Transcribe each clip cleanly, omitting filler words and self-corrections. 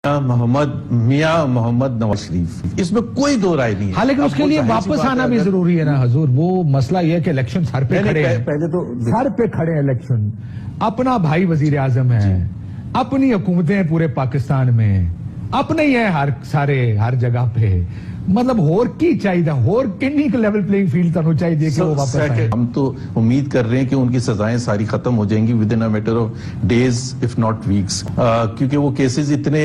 میاں محمد نواز شریف، اس میں کوئی دو رائے نہیں ہے. حالانکہ اس کے لیے واپس آنا بھی ضروری ہے نا حضور. وہ مسئلہ یہ کہ الیکشن سر پہ کھڑے ہیں، پہلے تو سر پہ کھڑے ہیں الیکشن. اپنا بھائی وزیر اعظم ہے، اپنی حکومتیں ہیں پورے پاکستان میں، اپنے ہی ہیں ہر جگہ پہ. مطلب ہور کی چاہیے، ہور کنی کا لیول پلینگ فیلڈ تنو چاہیے کہ وہ واپس آئیں. ہم تو امید کر رہے ہیں کہ ان کی سزائیں ساری ختم ہو جائیں گی within matter of days if not weeks, کیونکہ وہ کیسز اتنے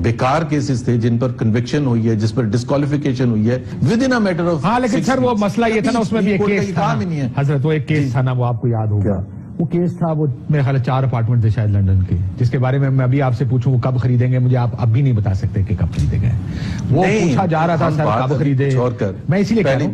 بیکار کیسز تھے جن پر کنوکشن ہوئی ہے، جس پر ڈسکوالیفیکیشن ہوئی ہے ود ان میٹر آف. ہاں لیکن سر وہ مسئلہ یہ تھا نا، اس میں بھی ایک کیس تھا حضرت، وہ ایک کیس تھا نا، وہ آپ کو یاد ہوگا. وہ کیس تھا، وہ میرے خیال 4 اپارٹمنٹ تھے شاید لندن کے، جس کے بارے میں ابھی آپ سے پوچھوں وہ کب خریدیں گے، مجھے آپ اب بھی نہیں بتا سکتے کہ کب خریدے گئے. وہ پوچھا جا رہا تھا سر کب خریدے. میں اسی لیے کہہ رہا ہوں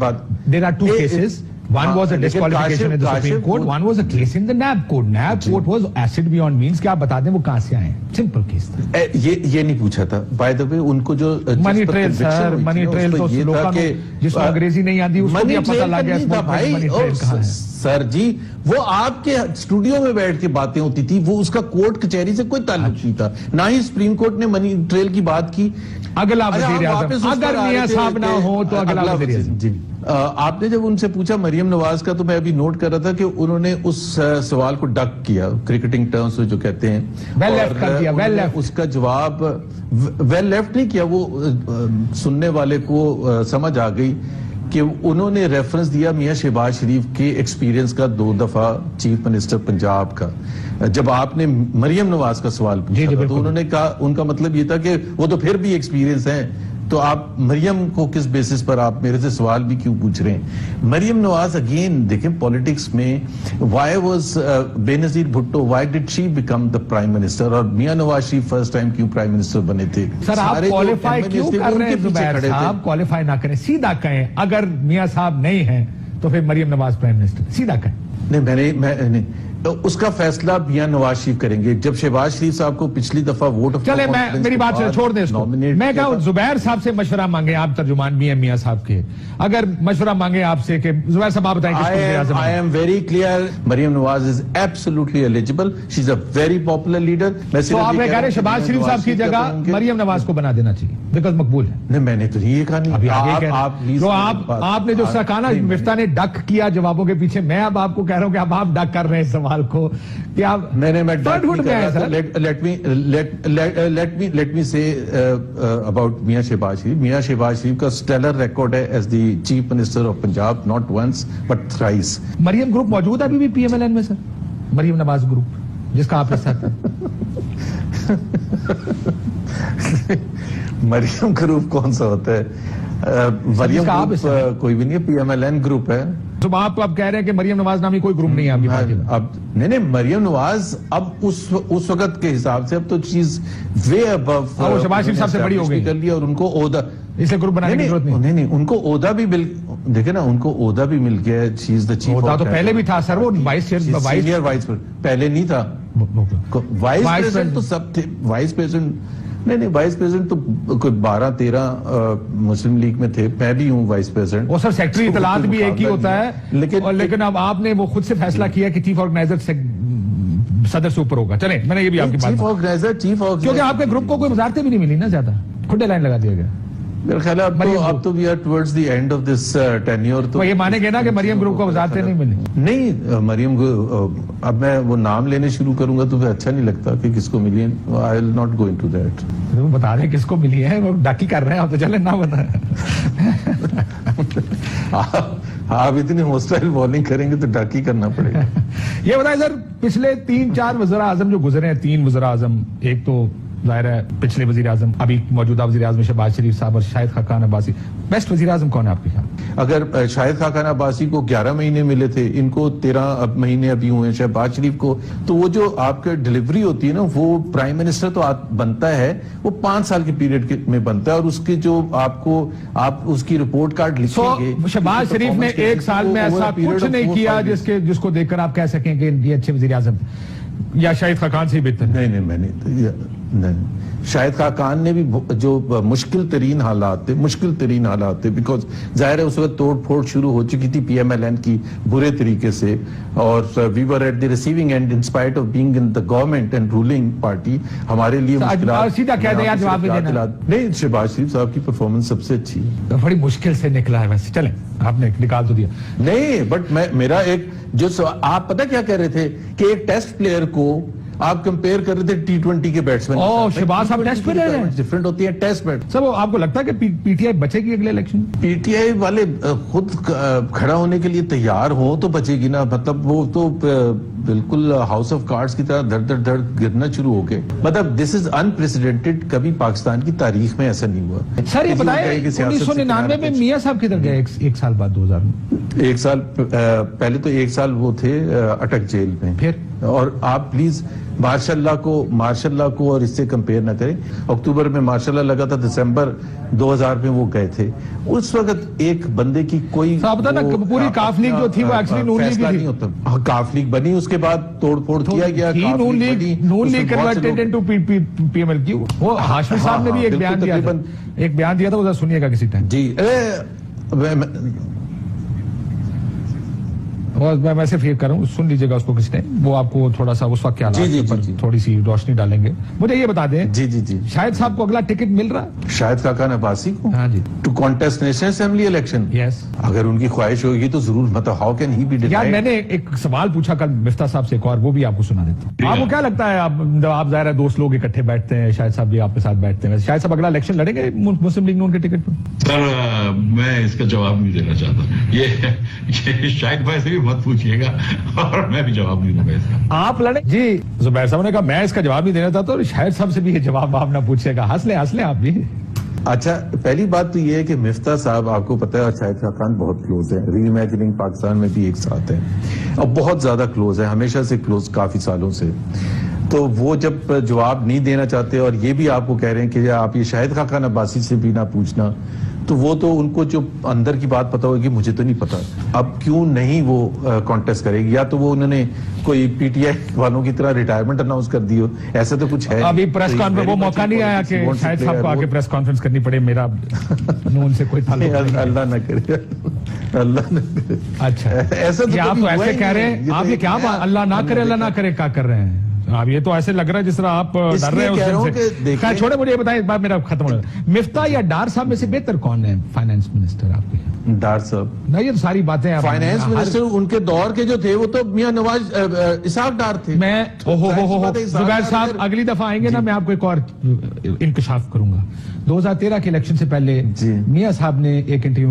there are 2 cases. One was a disqualification in the Supreme Court, one was a case in the NAB court. NAB court was acid beyond means. کہ آپ بتا دیں وہ کہاں سے آئے. سمپل کیس تھا. یہ نہیں پوچھا تھا. بائی دا وے ان کو جو منی ٹریل سر، منی ٹریل تو لوگوں کو جس کو انگریزی نہیں آتی اس کو بھی پتہ لگ گیا منی ٹریل کہاں ہے. سر جی وہ آپ کے اسٹوڈیو میں بیٹھ کے باتیں ہوتی تھی، وہ اس کا کورٹ کچہری سے کوئی تعلق نہیں تھا. نہ ہی سپریم کورٹ نے منی ٹریل کی بات کی. اگلا وزیر اعظم اگر میاں صاحب نہ ہو تو اگلا وزیر اعظم. جی آپ نے جب ان سے پوچھا مریم نواز کا، تو میں ابھی نوٹ کر رہا تھا کہ انہوں نے اس سوال کو ڈک کیا، کرکٹنگ ٹرمز جو کہتے ہیں، ویل لیفٹ کر دیا. ویل لیفٹ اس کا جواب ویل لیفٹ نہیں کیا. وہ سننے والے کو سمجھ آ گئی کہ انہوں نے ریفرنس دیا میاں شہباز شریف کے ایکسپیرینس کا 2 دفعہ چیف منسٹر پنجاب کا. جب آپ نے مریم نواز کا سوال پوچھا تو انہوں نے کہا، ان کا مطلب یہ تھا کہ وہ تو پھر بھی ایکسپیرینس ہیں، تو آپ مریم کو کس بیسس پر آپ میرے سے سوال بھی کیوں پوچھ رہے ہیں. مریم نواز اگین دیکھیں پولیٹکس میں why was Benazir Bhutto, why did she become the prime minister, اور میاں نواز شریف فرسٹ ٹائم کیوں پرائم منسٹر بنے تھے. سر آپ کوالیفائی کیوں کر رہے ہیں زبیر صاحب؟ کوالیفائی نہ کریں، سیدھا کہیں اگر میاں صاحب نہیں ہیں تو پھر مریم نواز پرائم منسٹر، سیدھا کہیں. نہیں میں اس کا فیصلہ میاں نواز شریف کریں گے. جب شہباز شریف صاحب کو پچھلی دفعہ ووٹ آف چلے میں میری بات سے چھوڑ دیں اس کو. میں کہوں زبیر صاحب سے مشورہ مانگیں، آپ ترجمان بھی ہیں میاں صاحب کے، اگر مشورہ مانگیں آپ سے کہ زبیر صاحب آپ بتائیں کس کو وزیر اعظم. I am very clear Maryam Nawaz is absolutely eligible. She is a very popular leader. تو آپ نے کہہ رہے شہباز شریف صاحب کی جگہ مریم نواز کو بنا دینا چاہیے بیکاز مقبول ہے. نہیں میں نے تو یہ کہا نہیں. تو آپ نے جو سکانا مفتاح نے ڈک کیا جوابوں کے پیچھے، میں اب آپ کو کہہ رہا ہوں کہ اب آپ ڈک کر رہے ہیں سوال کو. Let me say about میاں شہباز شریف. میاں شہباز شریف کا اسٹیلر ریکارڈ ہے as the chief minister of Punjab, not once but thrice. Maryam group موجود ہے ابھی بھی پی ایم ایل این میں سر، مریم نواز گروپ جس کا آپ حصہ تھا. مریم گروپ کون سا ہوتا ہے؟ مریم گروپ کوئی بھی نہیں ہے، P M L N group ہے. تو آپ اب کہہ رہے ہیں کہ مریم نواز نامی کوئی گروپ نہیں ہے آپ کی پارٹی میں؟ اب نہیں مریم نواز اب اس وقت کے حساب سے اب تو چیز وے ابو. وہ شہباز شریف صاحب سے بڑی ہو گئی کر لیا اور ان کو عہدہ اسے گروپ بنانے کی ضرورت نہیں. نہیں ان کو عہدہ بھی دیکھیں نا، ان کو عہدہ بھی مل گیا ہے. چی از دا چیف. عہدہ تو پہلے بھی تھا سر، وہ سینئر وائس پہلے نہیں تھا. وائس پریزیڈنٹ تو سب تھے. وائس پریزیڈنٹ نہیں وائس پریزیڈنٹ تو کوئی 12-13 مسلم لیگ میں تھے. میں بھی ہوں وائس پریزیڈنٹ. وہ سر سیکٹری اطلاعات بھی ایک ہی ہوتا ہے، لیکن اب آپ نے وہ خود سے فیصلہ کیا کہ چیف آرگنائزر صدر سے اوپر ہوگا. چلیں میں نے یہ بھی آپ کی بات، چیف آرگنائزر کیونکہ آپ کے گروپ کو کوئی وزارتیں بھی نہیں ملی نا زیادہ، کھڈے لائن لگا دیا گیا. میرا خیال ہے اب تو we are towards the end of this tenure. تو یہ مانیں گے نا کہ مریم گروپ کو وزارتیں نہیں ملی. نہیں مریم اب میں وہ نام لینے شروع کروں گا تو پھر اچھا نہیں لگتا کہ کس کو ملی ہے. I will not go into that. بتا دیں کس کو ملی ہے، وہ ڈاکی کر رہے ہیں آپ تو چلیں نہ بتائیں. آپ اتنی ہوسٹائل بولنگ کریں گے تو ڈاکی کرنا پڑے گا. یہ بتائیں سر پچھلے 3-4 وزراء اعظم جو گزرے ہیں، 3 وزراء اعظم، ایک تو ظاہر ہے پچھلے وزیر اعظم، ابھی موجودہ وزیر اعظم شہباز شریف صاحب اور شاہد خاقان عباسی. بیسٹ وزیر اعظم کون ہے آپ کے خیال؟ اگر شاہد خاقان عباسی کو 11 مہینے ملے تھے، ان کو 13 مہینے ابھی ہوئے ہیں شہباز شریف کو، تو وہ جو آپ کا ڈیلیوری ہوتی ہے نا، وہ پرائم منسٹر تو بنتا ہے وہ 5 سال کے پیریڈ میں بنتا ہے، اور اس کے جو آپ اس کی رپورٹ کارڈ لکھیں گے. شہباز شریف نے 1 سال میں ایسا کچھ نہیں کیا جس کو دیکھ کر آپ کہہ سکیں کہ یہ اچھے وزیر اعظم. یا شاہد خاقان سے ہی بہتر ہے؟ نہیں میں نہیں شاہد خاقان نے بھی جو مشکل ترین حالات تھے بیکاز ظاہر ہے اس وقت توڑ پھوڑ شروع ہو چکی تھی پی ایم ایل این کی برے طریقے سے، اور we were at the receiving end in spite of being in the government and ruling party ہمارے لیے مشکلات. سیدھا کہہ دیں یا جواب دینا. نہیں، شہباز شریف صاحب کی پرفارمنس سب سے اچھی ہے. بڑی مشکل سے نکلا ہے ویسے، چلیں آپ نے نکال تو دیا. نہیں بٹ میرا ایک جو آپ پتہ کیا کہہ رہے تھے کہ ایک ٹیسٹ پلیئر کو آپ کمپیئر کر رہے تھے T20 کے بیٹسمین. شہباز صاحب ٹیسٹ پہ رہ رہے ہیں، ڈفرنٹ ہوتی ہے ٹیسٹ بیٹ. سر آپ کو لگتا ہے کہ پی ٹی آئی بچے گی اگلے الیکشن؟ پی ٹی آئی والے خود کھڑا ہونے کے لیے تیار ہوں تو بچے گی نا. مطلب وہ تو بالکل ہاؤس آف کارڈز کی طرح دھڑ گرنا شروع ہو گئے. مطلب دس از انپریسیڈنٹڈ، کبھی پاکستان کی تاریخ میں ایسا نہیں ہوا. سر یہ بتائیں 1999 میں میاں صاحب کدھر گئے ایک سال بعد 2000 میں؟ ایک سال پہلے تو ایک سال وہ تھے اٹک جیل میں. پھر اور آپ پلیز ماشاء اللہ کو اور اس سے کمپیئر نہ کریں. اکتوبر میں ماشاء اللہ لگا تھا، دسمبر 2000 میں وہ گئے تھے. اس وقت ایک بندے کی کوئی پوری کاف لیگ جو تھی وہ ایکچولی نون لیگ نہیں ہوتا. کاف لیگ بنی، اس کے بعد توڑ پھوڑ کیا گیا. Noon league converted into P M L کی. وہ ہاشمی صاحب نے بھی ایک بیان دیا تھا، وہ سنیے گا کسی ٹائم. جی میں ویسے فیل کر رہا ہوں، سن لیجیے گا اس کو کس ٹائم، وہ آپ کو تھوڑا سا اس وقت کیا تھوڑی سی روشنی ڈالیں گے. مجھے یہ بتا دیں جی شاہد صاحب کو اگلا ٹکٹ مل رہا؟ شاہد خاقان عباسی کو؟ ہاں جی. To contest national assembly election? Yes. اگر ان کی خواہش ہوگی تو ضرور. مطلب how can he be denied. یار میں نے ایک سوال پوچھا کل مفتاح صاحب سے، ایک اور وہ بھی آپ کو سنا دیتا ہوں. آپ کو کیا لگتا ہے، آپ ظاہر ہے دوست لوگ اکٹھے بیٹھتے ہیں، شاہد صاحب بھی آپ کے ساتھ بیٹھتے ہیں، شاہد صاحب اگلا الیکشن لڑیں گے مسلم لیگ نون کے ٹکٹ پر؟ سر میں اس کا جواب نہیں دینا چاہتا. یہ شاہد بھائی سے بھی مت پوچھیے گا اور میں بھی جواب نہیں دوں گا اس کا. آپ لڑیں جی. زبیر صاحب نے کہا میں اس کا جواب نہیں دینا چاہتا، اور شاہد صاحب سے بھی یہ جواب آپ نہ پوچھے گا. ہنس لیں آپ بھی. اچھا، پہلی بات تو یہ ہے کہ مفتاح صاحب آپ کو پتا ہے اور شاہد خاقان بہت کلوز ہیں. ری امیجننگ پاکستان میں بھی ایک ساتھ ہیں اور بہت زیادہ کلوز ہے، ہمیشہ سے کلوز، کافی سالوں سے. تو وہ جب جواب نہیں دینا چاہتے اور یہ بھی آپ کو کہہ رہے ہیں کہ آپ یہ شاہد خاقان عباسی سے بھی نہ پوچھنا، تو وہ تو ان کو جو اندر کی بات پتا ہوگی، مجھے تو نہیں پتا. اب کیوں نہیں وہ کانٹیسٹ کرے گی؟ یا تو وہ انہوں نے کوئی پی ٹی آئی والوں کی طرح ریٹائرمنٹ اناؤنس کر دی ہو، ایسا تو کچھ ہے. ابھی پریس کانفرنس وہ موقع نہیں آیا کہ شاہد صاحب کو آگے پریس کانفرنس کرنی پڑے. میرا نون سے کوئی تعلق نہیں. اللہ نہ کرے، اللہ نہ کرے. اچھا ایسا تو آپ تو ایسے کہہ رہے ہیں، آپ یہ کیا اللہ نہ کرے کیا کر رہے ہیں آپ؟ یہ تو ایسے لگ رہا ہے جس طرح آپ ڈر رہے ہیں. خیر چھوڑے، مجھے یہ بتائیں، بات میرا ختم ہو رہا ہے. مفتاح یا ڈار صاحب میں سے بہتر کون ہے فائنانس منسٹر آپ کے؟ ڈار صاحب. نہیں یہ ساری باتیں فائنانس منسٹر ان کے دور کے جو تھے وہ تو میاں نواز اسحاق ڈار تھے. میں زبیر صاحب اگلی دفعہ آئیں گے نا، میں آپ کو ایک اور انکشاف کروں گا. 2013 کے الیکشن سے پہلے میاں صاحب نے ایک انٹرویو